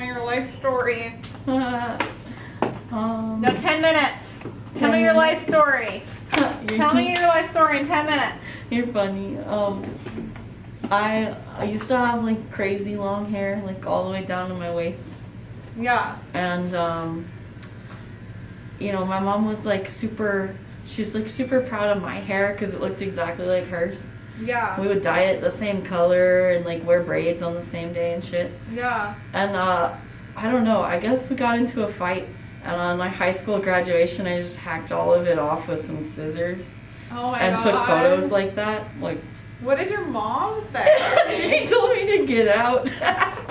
me your life story. No, Um, 10 minutes. Tell 10 me your life minutes. story. Tell me your life story in 10 minutes. You're funny. I used to have like crazy long hair, like all the way down to my waist. Yeah. And you know, my mom was like she's like super proud of my hair because it looked exactly like hers. Yeah. We would dye it the same color and like wear braids on the same day and shit. Yeah. And I don't know, I guess we got into a fight, and on my high school graduation I just hacked all of it off with some scissors Oh my and god. took photos like that. Like, What did your mom say? she told me to get out.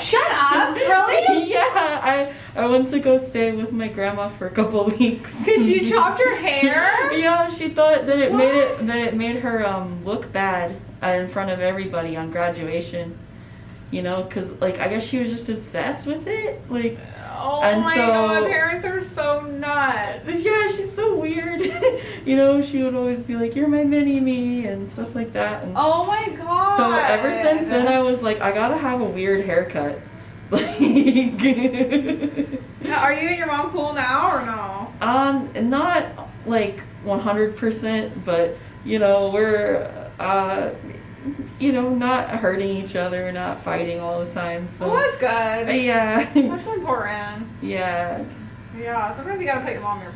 Shut up! Really? Yeah, I went to go stay with my grandma for a couple weeks. Because you chopped your hair? Yeah, she thought that it What? made her look bad in front of everybody on graduation. You know, because like I guess she was just obsessed with it. Like, Oh and my so, god, parents are so nuts. yeah, she's so weird. You know, she would always be like, "You're my mini me" and stuff like that. And Oh my god. so ever since then, I was like, I gotta have a weird haircut. Like, Now, are you and your mom cool now or no? not like 100%, but you know, we're you know, not hurting each other, not fighting all the time. So Well, that's good. yeah, That's important. yeah. Yeah, sometimes you gotta put your mom in her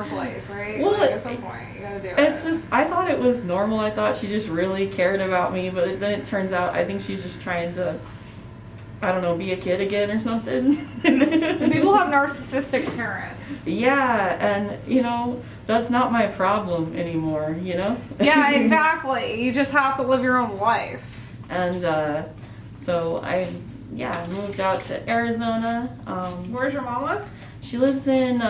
place, right? Well, like, at some point, you gotta do it. It's just, I thought it was normal. I thought she just really cared about me, but then it turns out I think she's just trying to, I don't know, be a kid again or something. Some people have narcissistic parents. Yeah, and you know, that's not my problem anymore, you know? Yeah, exactly. You just have to live your own life. And so I moved out to Arizona. Where's your mom live? She lives in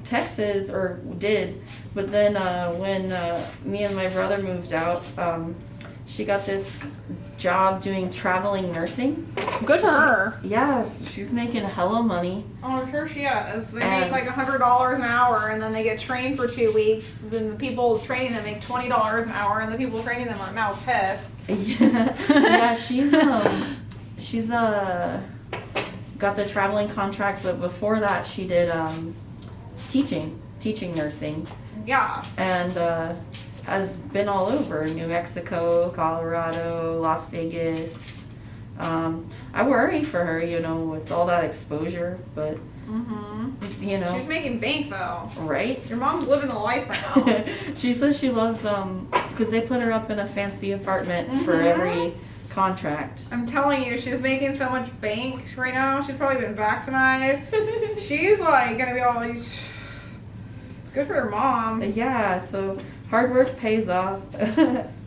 Texas, or did, but then when me and my brother moved out, she got this job doing traveling nursing. Good for her. Yeah, she's making hella money. Oh, I'm sure she is. They And- make like $100 an hour, and then they get trained for 2 weeks. Then the people training them make $20 an hour, and the people training them are now pissed. Yeah, yeah, she's got the traveling contract, but before that she did teaching nursing, Yeah. and has been all over New Mexico, Colorado, Las Vegas. I worry for her, you know, with all that exposure, but you know, She's making bank though. right? Your mom's living the life right now. She says she loves because they put her up in a fancy apartment for every contract. I'm telling you, she's making so much bank right now. She's probably been vaccinated. She's like gonna be all like, good for your mom. Yeah, so hard work pays off.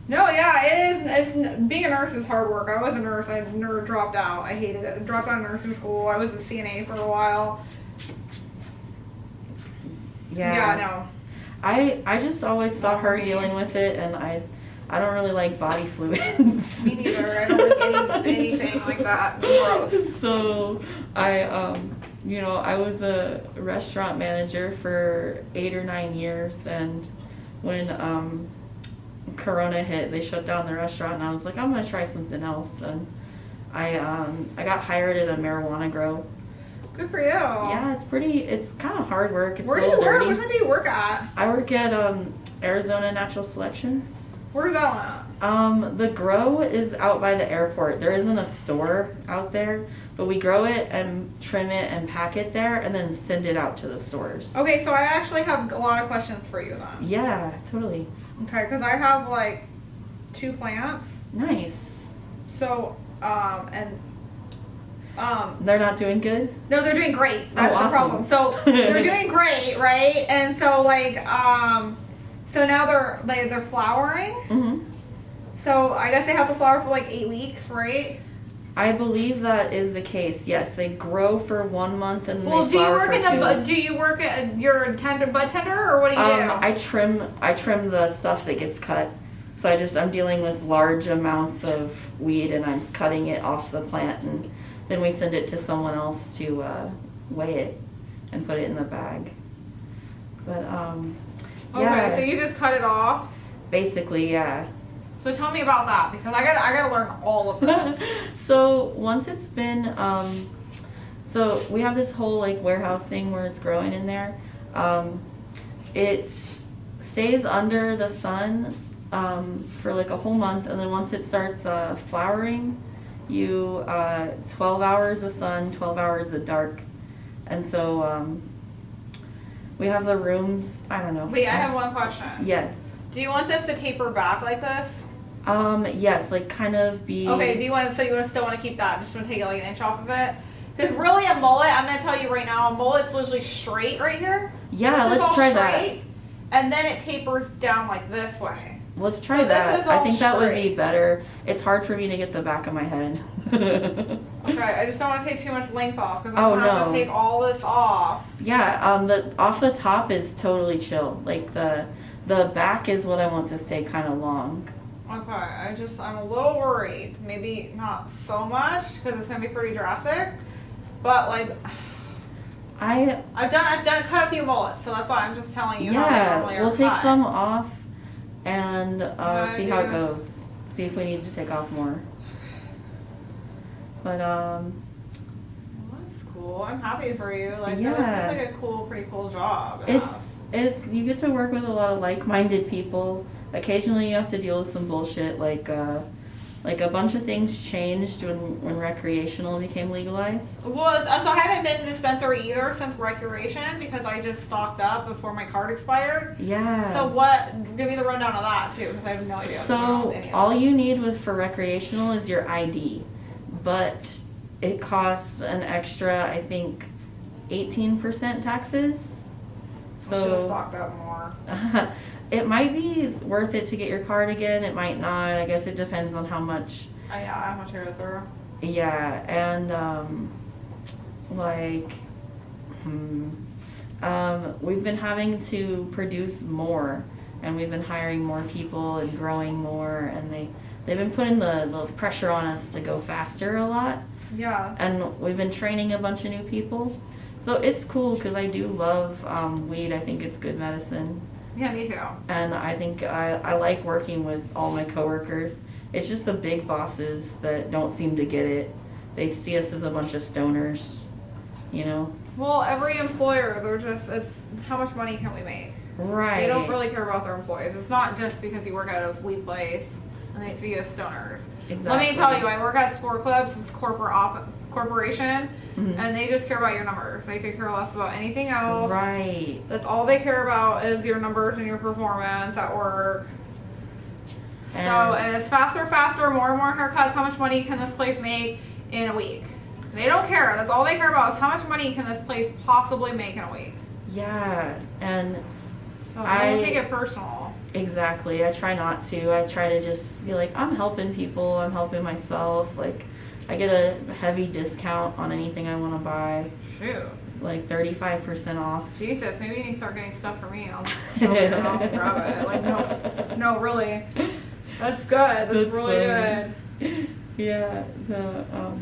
No, yeah, it is. It's being a nurse is hard work. I was a nurse. I never dropped out. I hated it. I dropped out of nursing school. I was a CNA for a while. Yeah, no. I just always saw her dealing with it, and I don't really like body fluids. Me neither. I don't like anything like that. Gross. So you know, I was a restaurant manager for 8 or 9 years, and when Corona hit, they shut down the restaurant, and I was like, I'm gonna try something else, and I got hired at a marijuana grow. Good for you. Yeah, it's kind of hard work. It's Where a do you little work? dirty. Which one do you work at? I work at Arizona Natural Selections. Where's that one at? The grow is out by the airport. There isn't a store out there, but we grow it and trim it and pack it there and then send it out to the stores. Okay, so I actually have a lot of questions for you then. Yeah, totally. Okay, because I have like 2 plants. Nice. So, They're not doing good? no, they're doing great. That's the awesome. problem. So they're doing great, right? And so like, so now they're flowering. Mm-hmm. So I guess they have to flower for like 8 weeks, right? I believe that is the case. Yes, they grow for 1 month and Well, they do you flower work for in 2. the bud? Do you work at your bud tender, or what do you do? I trim the stuff that gets cut. So I'm dealing with large amounts of weed, and I'm cutting it off the plant, and then we send it to someone else to weigh it and put it in the bag. But yeah, Okay, so you just cut it off. basically, yeah. So tell me about that, because I gotta learn all of this. So once it's been So we have this whole like warehouse thing where it's growing in there. It stays under the sun for like a whole month, and then once it starts flowering, you 12 hours of sun, 12 hours of dark, and so we have the rooms. I don't know. Wait, I have one question. Yes. Do you want this to taper back like this? Yes, like kind of be. Okay. Do you want? So you want to still want to keep that? Just want to take it like an inch off of it? Because really, a mullet, I'm gonna tell you right now, a mullet's literally straight right here. Yeah, this is let's all try straight, that. And then it tapers down like this way. Let's try So this that. is all I think that would be straight. better. It's hard for me to get the back of my head. Okay, I just don't want to take too much length off because I'm Oh, gonna have no. to take all this off. Yeah, the off the top is totally chill. Like the back is what I want to stay kind of long. Okay, I'm a little worried. Maybe not so much because it's gonna be pretty drastic, but like I've done cut a few mullets, so that's why I'm just telling you how they normally are we'll take cut. some off and see how it do. goes. See if we need to take off more. But Well, that's cool. I'm happy for you. Like Yeah. that seems like a pretty cool job. to have. it's you get to work with a lot of like-minded people. Occasionally you have to deal with some bullshit like a bunch of things changed when recreational became legalized. So I haven't been in dispensary either since recreation because I just stocked up before my card expired. Yeah. So give me the rundown of that too because I have no idea. what's going on with any So of all this. you need for recreational is your ID, but it costs an extra, I think, 18% taxes. I should have So stocked up more. it might be worth it to get your card again. It might not. I guess it depends on how much. Yeah, how much I go through. Yeah, and we've been having to produce more, and we've been hiring more people and growing more, and they've been putting the pressure on us to go faster a lot, Yeah. and we've been training a bunch of new people. So it's cool because I do love weed. I think it's good medicine. Yeah, me too. And I think I like working with all my coworkers. It's just the big bosses that don't seem to get it. They see us as a bunch of stoners, you know? Well, every employer, it's how much money can we make? Right. They don't really care about their employees. It's not just because you work at a weed place and they see you as stoners. Exactly. Let me tell you, I work at Sport Clubs. It's corporation, Mhm. and they just care about your numbers. They could care less about anything else. Right. That's all they care about is your numbers and your performance at work. And it's faster, more and more haircuts. How much money can this place make in a week? They don't care. That's all they care about is how much money can this place possibly make in a week. Yeah. And So don't take it personal. exactly. I try not to. I try to just be like, I'm helping people. I'm helping myself. Like, I get a heavy discount on anything I want to buy. Shoot. Like 35% off. Jesus, maybe you need to start getting stuff for me. I'll just go there and I'll grab it. Like, no, really. That's good. That's really funny. good. Yeah.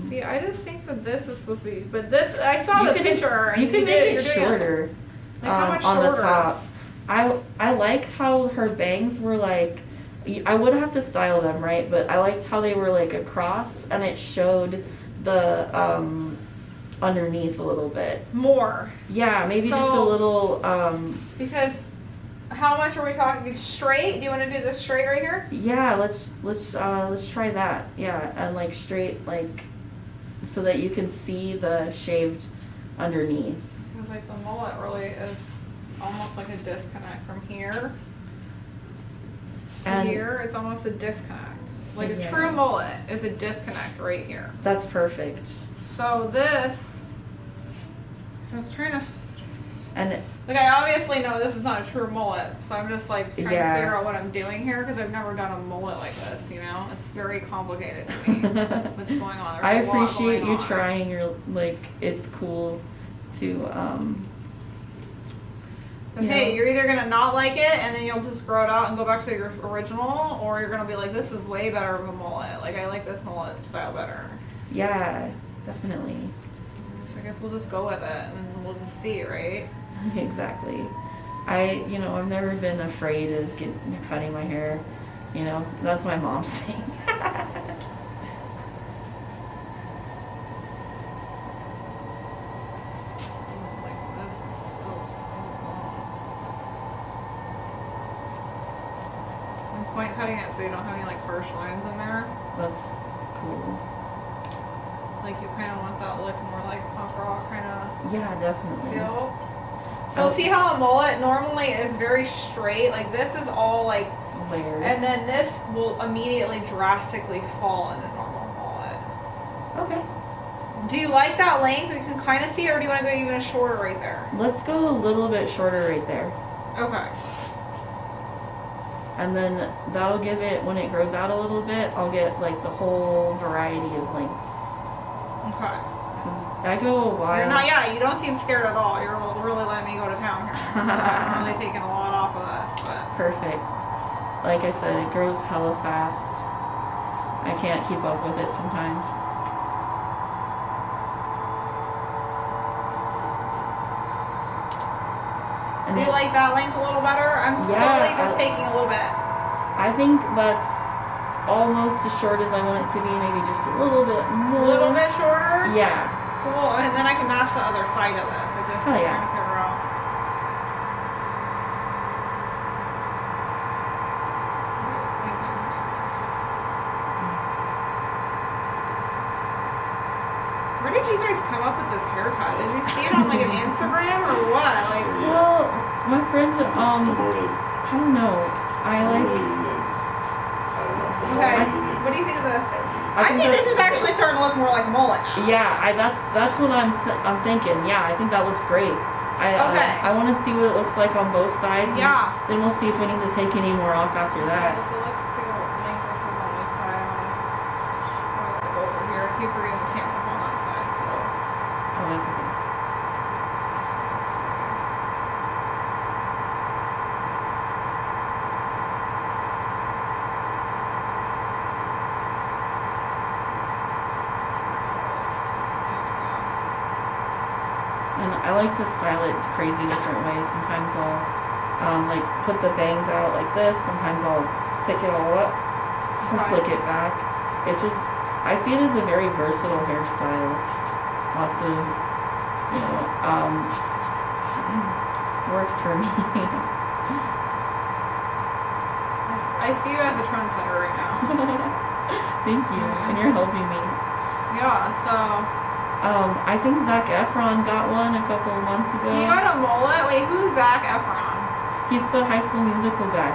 See, I just think that this is supposed to be, but this, I saw the could- picture. And You can make it you're doing shorter. Like, how much on shorter? the top. I like how her bangs were like. I would have to style them, right? But I liked how they were like across, and it showed the underneath a little bit. More. Yeah, maybe just a So- little. Because how much are we talking? Straight? Do you want to do this straight right here? Yeah, let's try that. Yeah, and like straight, like so that you can see the shaved underneath. Because like the mullet really is almost like a disconnect from here to And- here. It's almost a disconnect. Like a Yeah. true mullet is a disconnect right here. That's perfect. So I was trying to, And like, I obviously know this is not a true mullet, so I'm just like trying Yeah. to figure out what I'm doing here because I've never done a mullet like this, you know? It's very complicated to me what's going on. There's I a lot appreciate going you on. trying. You're like, it's cool to But you hey, know. you're either gonna not like it and then you'll just grow it out and go back to your original, or you're gonna be like, this is way better of a mullet. Like, I like this mullet style better. Yeah, definitely. So I guess we'll just go with it and we'll just see, right? Exactly. I've never been afraid of cutting my hair. You know, that's my mom's thing. it so you don't have any like harsh lines in there. That's cool. Like you kind of want that look more like punk rock kind of Yeah, definitely. feel. So see how a mullet normally is very straight? Like this is all like layers. and then this will immediately drastically fall in a normal mullet. Okay. Do you like that length? We can kind of see it, or do you want to go even shorter right there? Let's go a little bit shorter right there. Okay. And then that'll give it, when it grows out a little bit, I'll get like the whole variety of lengths. Okay. 'Cause I go a while. You're not, yeah, you don't seem scared at all. You're really letting me go to town here. I'm really taking a lot off of this, but. Perfect. Like I said, it grows hella fast. I can't keep up with it sometimes. And Do you like that length a little better? I'm slowly just taking a little bit. I think that's almost as short as I want it to be, maybe just a little bit more. A little bit shorter? Yeah. Cool, and then I can match the other side of this. I just Oh, yeah. trying to figure out. Where did you guys come up with this haircut? Did you see it on like an Instagram or what? Like, Well, my friend, I don't know. I like. okay. What do you think of this? I think this is actually starting to look more like a mullet now. Yeah, that's what I'm thinking. Yeah, I think that looks great. Okay. I want to see what it looks like on both sides. Yeah. Then we'll see if we need to take any more off after that. So let's see what length this is on this side. I'm gonna go over here. I keep forgetting the camera's on that side, so. Oh, that's okay. And I like to style it crazy different ways. Sometimes I'll like put the bangs out like this. Sometimes I'll stick it all up or slick it back. It's just, I see it as a very versatile hairstyle. Lots of, you know, works for me. I see you as a trendsetter right now. Thank you, and you're helping me. Yeah, so. I think Zac Efron got one a couple of months ago. He got a mullet? Wait, who's Zac Efron? He's the High School Musical guy.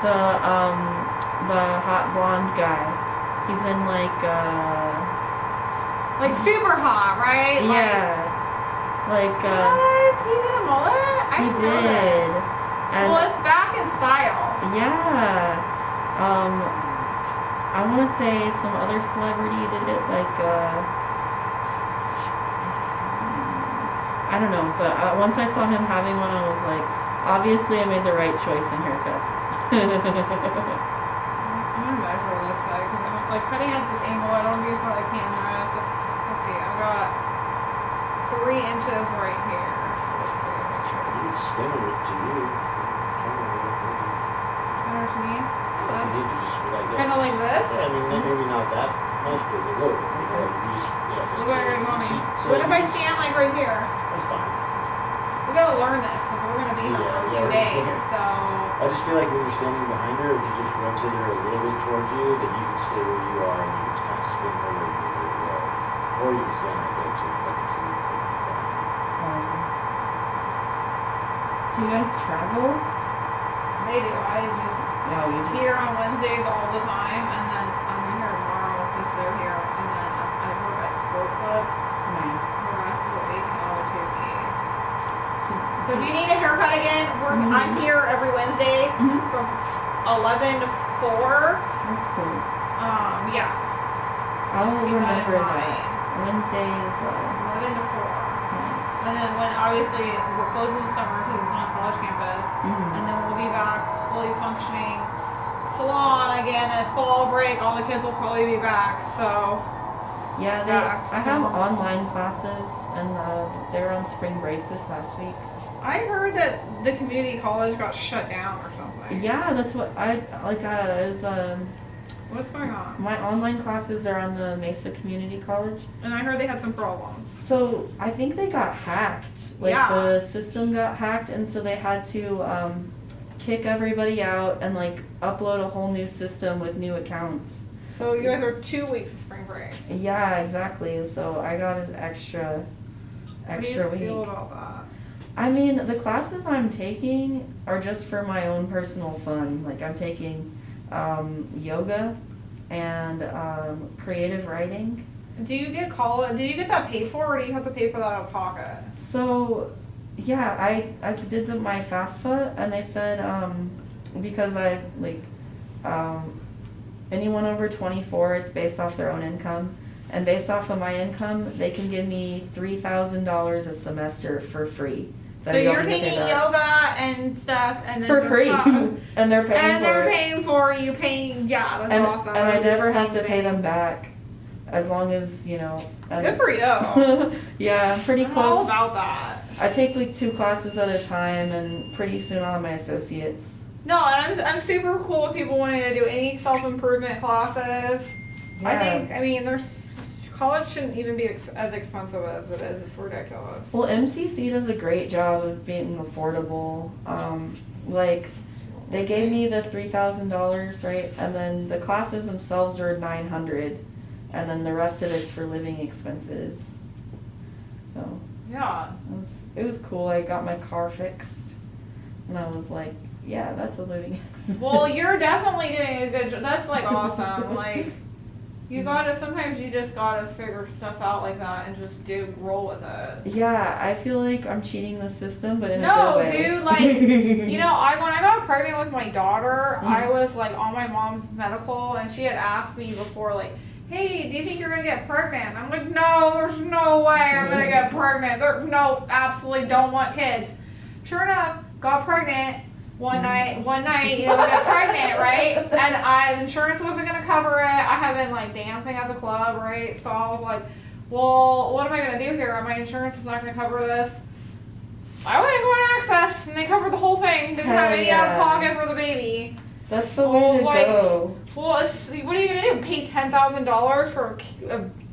The hot blonde guy. He's in like super hot, right? yeah. Like what? He did a mullet? I he didn't know did. this. And Well, it's back in style. yeah. I want to say some other celebrity did it, like I don't know, but once I saw him having one, I was like, obviously I made the right choice in haircuts. I'm gonna measure this side because I'm like cutting at this angle. I don't do it for the camera. So let's see. I've got 3 inches right here. So let's see. Make sure this is Spinner it to you. better to me. Oh, You need that's to just like that. kind of like this. Yeah, I mean, maybe not that much, but a little. You know, you just, yeah, just. What do you want me? so What if I you just- stand like right here? That's fine. We gotta learn this because we're gonna be here for a few days. So I just feel like when you're standing behind her, if you just rotate her a little bit towards you, then you can stay where you are and you just kind of spin her where you go. Or you can stand like that too, if I can see you. So you guys travel? they do. I just No, you just. here on Wednesdays all the time, and then I'm here tomorrow because they're here, and then I work at sport clubs Nice. the rest of the week, and I'll take me. So, So if you need a haircut again, I'm here every Wednesday Mhm. from 11 to 4. That's cool. Yeah, I'll Just keep that in remember that. mind. Wednesday is 11 to 4. nice. And then when obviously we're closed in the summer because it's on a college campus, Mhm. and then we'll be back fully functioning salon again at fall break. All the kids will probably be back. So Yeah, back I to have normal. online classes, and they're on spring break this last week. I heard that the community college got shut down or something. Yeah, that's what I like. What's going on? My online classes are on the Mesa Community College. And I heard they had some problems. So I think they got hacked. Like Yeah. the system got hacked, and so they had to kick everybody out and like upload a whole new system with new accounts. So you guys are 2 weeks of spring break. Yeah, exactly. So I got an extra How do you week. feel about that? I mean, the classes I'm taking are just for my own personal fun. Like I'm taking yoga and creative writing. Do you get college? Do you get that paid for, or do you have to pay for that out of pocket? So, yeah, I did my FAFSA, and they said because I like anyone over 24, it's based off their own income, and based off of my income, they can give me $3,000 a semester for free. So you're taking yoga and stuff, and then for free, and they're paying and for they're it. paying for you. Paying, yeah, that's awesome. And I never have to pay them back, as long as you know. Good for you. Yeah, I'm pretty I'm close. all about that. I take like 2 classes at a time, and pretty soon I'll have my associates. No, and I'm super cool with people wanting to do any self-improvement classes. Yeah. I mean, college shouldn't even be as expensive as it is. It's ridiculous. Well, MCC does a great job of being affordable. Like, they gave me the $3,000, right? And then the classes themselves are $900, and then the rest of it's for living expenses. So Yeah. it was cool. I got my car fixed, and I was like, yeah, that's a living expense. Well, you're definitely doing a good job. That's like awesome. Like, sometimes you just gotta figure stuff out like that and just roll with it. Yeah, I feel like I'm cheating the system, but in a No, good way. dude, like, when I got pregnant with my daughter, I was like on my mom's medical, and she had asked me before, like, hey, do you think you're gonna get pregnant? I'm like, no, there's no way I'm gonna get pregnant. No, absolutely don't want kids. Sure enough, got pregnant. One night, got pregnant, right? And insurance wasn't gonna cover it. I had been like dancing at the club, right? So I was like, well, what am I gonna do here? My insurance is not gonna cover this. I went and go on Access, and they covered the whole thing. Didn't have any out of pocket for the baby. That's the way to go. Well, what are you gonna do? Pay $10,000 for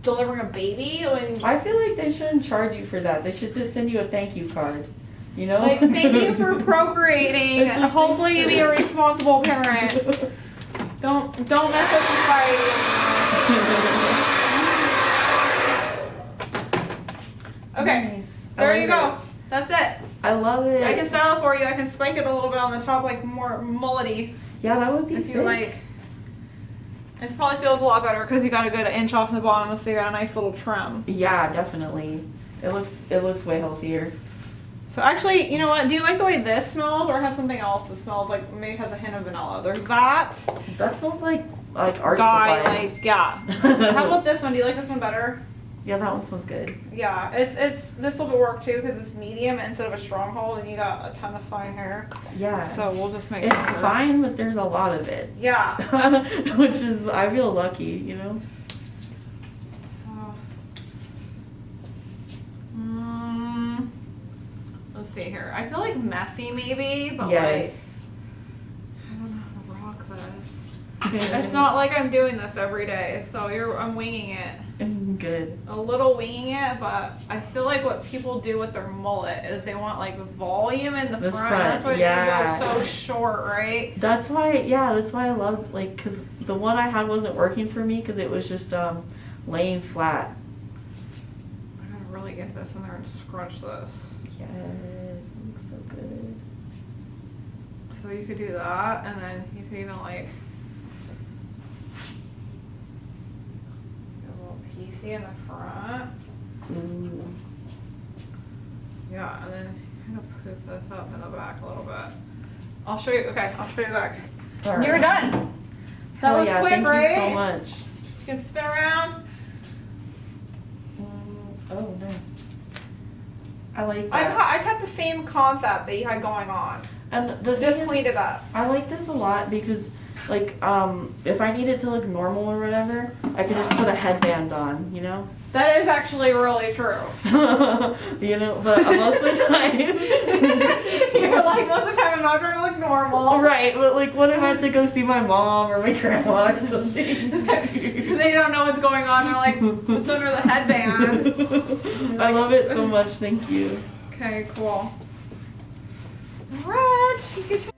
delivering a baby? I feel like they shouldn't charge you for that. They should just send you a thank you card. You know? Like, thank you for procreating. Hopefully you be a responsible parent. Don't mess with society. Okay, Nice. there you go. That's it. I love it. I can style it for you. I can spike it a little bit on the top, like more mullety. Yeah, that would be If sick. you like. It probably feels a lot better because you got a good inch off the bottom, so you got a nice little trim. Yeah, definitely. It looks way healthier. So actually, you know what? Do you like the way this smells, or has something else that smells like maybe has a hint of vanilla? There's that. That smells like art Guy, supplies. like, yeah. How about this one? Do you like this one better? Yeah, that one smells good. Yeah, it's this will work too because it's medium instead of a stronghold, and you got a ton of fine hair. Yeah. So we'll just make It's it fine, but there's a lot of it. Yeah. Which is, I feel lucky, you know? Let's see here. I feel like messy maybe, but Yes. like I don't know how to rock this. It's not like I'm doing this every day, so I'm winging it. Good. A little winging it, but I feel like what people do with their mullet is they want like volume in the front. That's why yeah. they go so short, right? That's why I loved, like, because the one I had wasn't working for me because it was just laying flat. I gotta really get this in there and scrunch this. Yes, it looks so good. So you could do that, and then you could even like get a little piecey in the front. Ooh. Yeah, and then kind of poof this up in the back a little bit. I'll show you. Okay, I'll show you the back. All right. You're done. That was quick, thank right? you so much. You can spin around. Oh, nice. I like that. I cut the same concept that you had going on. And the Just thing is, cleaned it up. I like this a lot because, like, if I need it to look normal or whatever, I can just put a headband on, you know? That is actually really true. You know, but most of the time. You're like, most of the time I'm not trying to look normal. Right, but like, what if I have to go see my mom or my grandma or something? They don't know what's going on. They're like, what's under the headband? I love it so much, thank you. Okay, cool. Alright, you get